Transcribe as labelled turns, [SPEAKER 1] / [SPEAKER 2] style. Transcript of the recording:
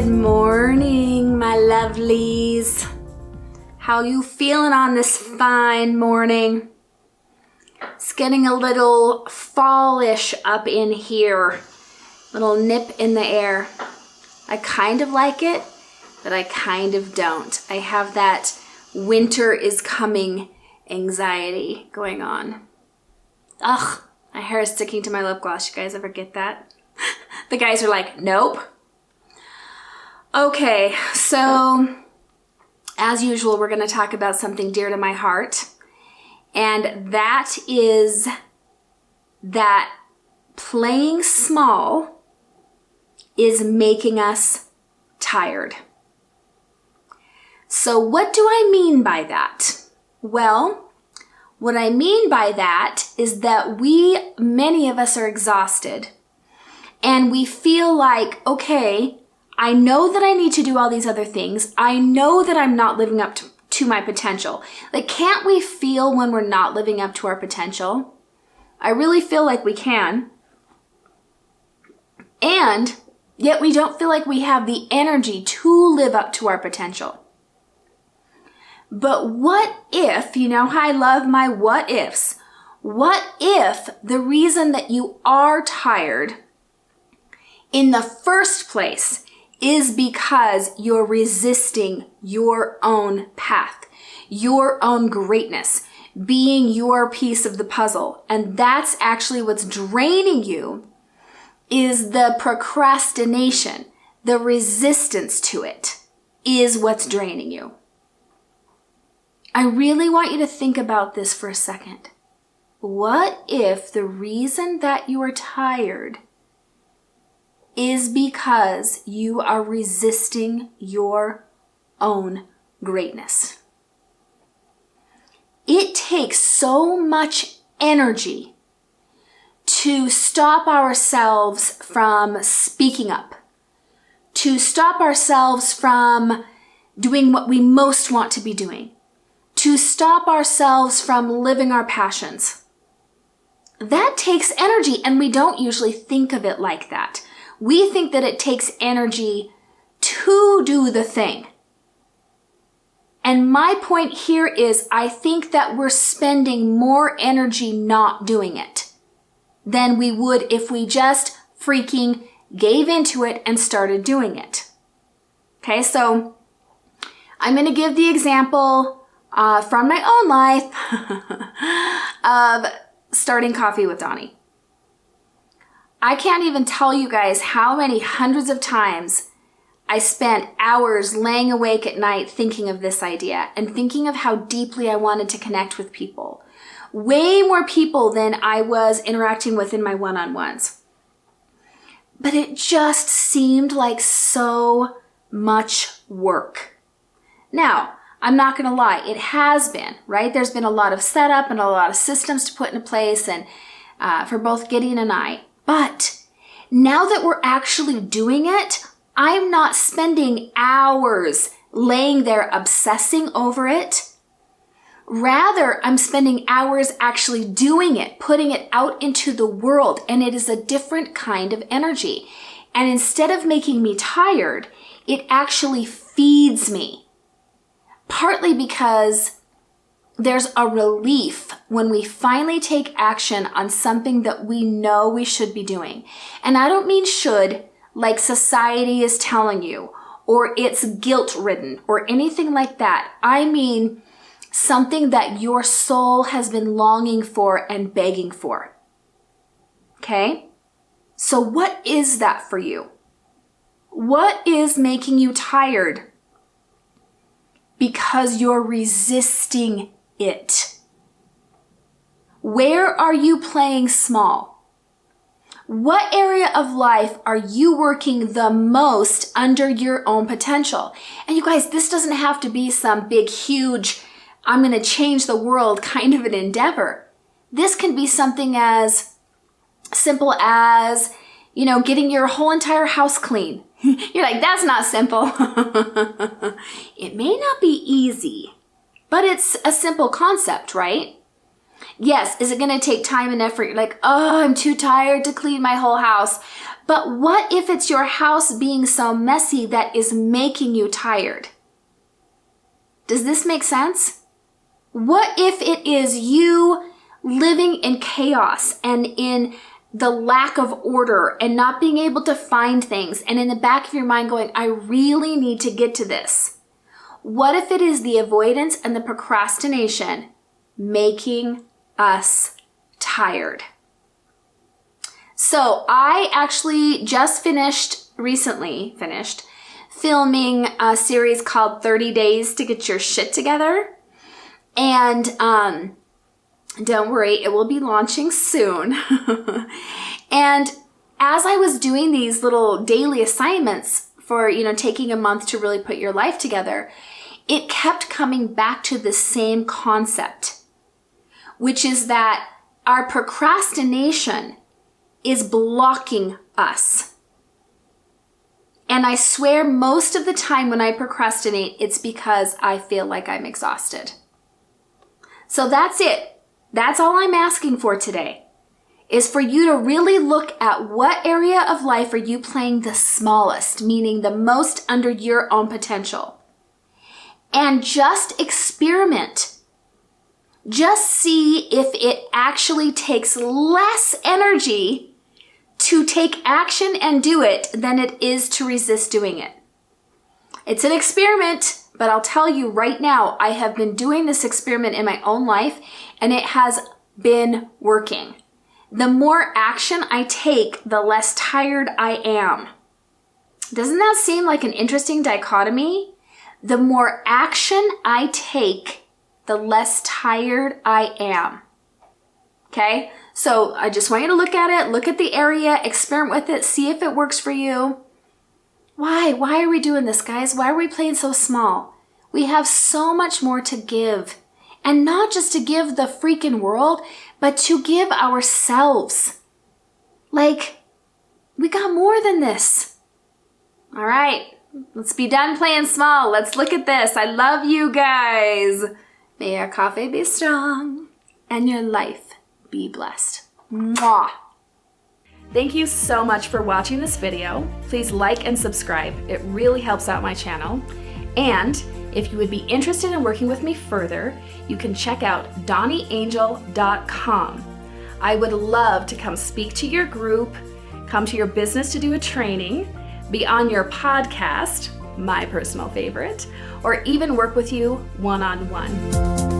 [SPEAKER 1] Good morning, my lovelies. How you feeling on this fine morning? It's getting a little fallish up in here. Little nip in the air. I kind of like it, but I kind of don't. I have that winter is coming anxiety going on. Ugh, my hair is sticking to my lip gloss. You guys ever get that? The guys are like, nope. Okay, so as usual, we're going to talk about something dear to my heart. And that is that playing small is making us tired. So what do I mean by that? Well, what I mean by that is that many of us are exhausted and we feel like, okay, I know that I need to do all these other things. I know that I'm not living up to my potential. Like, can't we feel when we're not living up to our potential? I really feel like we can. And yet we don't feel like we have the energy to live up to our potential. But what if, you know how I love my what ifs. What if the reason that you are tired in the first place is because you're resisting your own path, your own greatness, being your piece of the puzzle. And that's actually what's draining you, is the procrastination, the resistance to it is what's draining you. I really want you to think about this for a second. What if the reason that you are tired is because you are resisting your own greatness? It takes so much energy to stop ourselves from speaking up, to stop ourselves from doing what we most want to be doing, to stop ourselves from living our passions. That takes energy, and we don't usually think of it like that. We think that it takes energy to do the thing. And my point here is, I think that we're spending more energy not doing it than we would if we just freaking gave into it and started doing it. Okay, so I'm going to give the example from my own life of starting Coffee with Dawni. I can't even tell you guys how many hundreds of times I spent hours laying awake at night thinking of this idea and thinking of how deeply I wanted to connect with people. Way more people than I was interacting with in my one-on-ones. But it just seemed like so much work. Now, I'm not going to lie, it has been, right? There's been a lot of setup and a lot of systems to put into place and for both Gideon and I. But now that we're actually doing it, I'm not spending hours laying there obsessing over it. Rather, I'm spending hours actually doing it, putting it out into the world, and it is a different kind of energy. And instead of making me tired, it actually feeds me. Partly because there's a relief when we finally take action on something that we know we should be doing. And I don't mean should, like society is telling you, or it's guilt-ridden, or anything like that. I mean something that your soul has been longing for and begging for. Okay? So what is that for you? What is making you tired? Because you're resisting it. Where are you playing small? What area of life are you working the most under your own potential? And you guys, this doesn't have to be some big, huge, I'm going to change the world kind of an endeavor. This can be something as simple as, getting your whole entire house clean. You're like, that's not simple. It may not be easy, but it's a simple concept, right? Yes, is it going to take time and effort? You're like, oh, I'm too tired to clean my whole house. But what if it's your house being so messy that is making you tired? Does this make sense? What if it is you living in chaos and in the lack of order and not being able to find things, and in the back of your mind going, I really need to get to this? What if it is the avoidance and the procrastination making us tired? So I actually just recently finished filming a series called 30 Days to Get Your Shit Together. And don't worry, it will be launching soon. And as I was doing these little daily assignments for, taking a month to really put your life together, it kept coming back to the same concept, which is that our procrastination is blocking us. And I swear most of the time when I procrastinate, it's because I feel like I'm exhausted. So that's it. That's all I'm asking for today, is for you to really look at what area of life are you playing the smallest, meaning the most under your own potential. And just experiment. Just see if it actually takes less energy to take action and do it than it is to resist doing it. It's an experiment, but I'll tell you right now, I have been doing this experiment in my own life and it has been working. The more action I take, the less tired I am. Doesn't that seem like an interesting dichotomy? The more action I take, the less tired I am. Okay? So I just want you to look at it, look at the area, experiment with it, see if it works for you. Why? Why are we doing this, guys? Why are we playing so small? We have so much more to give. And not just to give the freaking world, but to give ourselves. Like, we got more than this. All right, let's be done playing small. Let's look at this. I love you guys. May your coffee be strong and your life be blessed. Mwah. Thank you so much for watching this video. Please like and subscribe. It really helps out my channel. And if you would be interested in working with me further, you can check out DawniAngel.com. I would love to come speak to your group, come to your business to do a training, be on your podcast, my personal favorite, or even work with you one-on-one.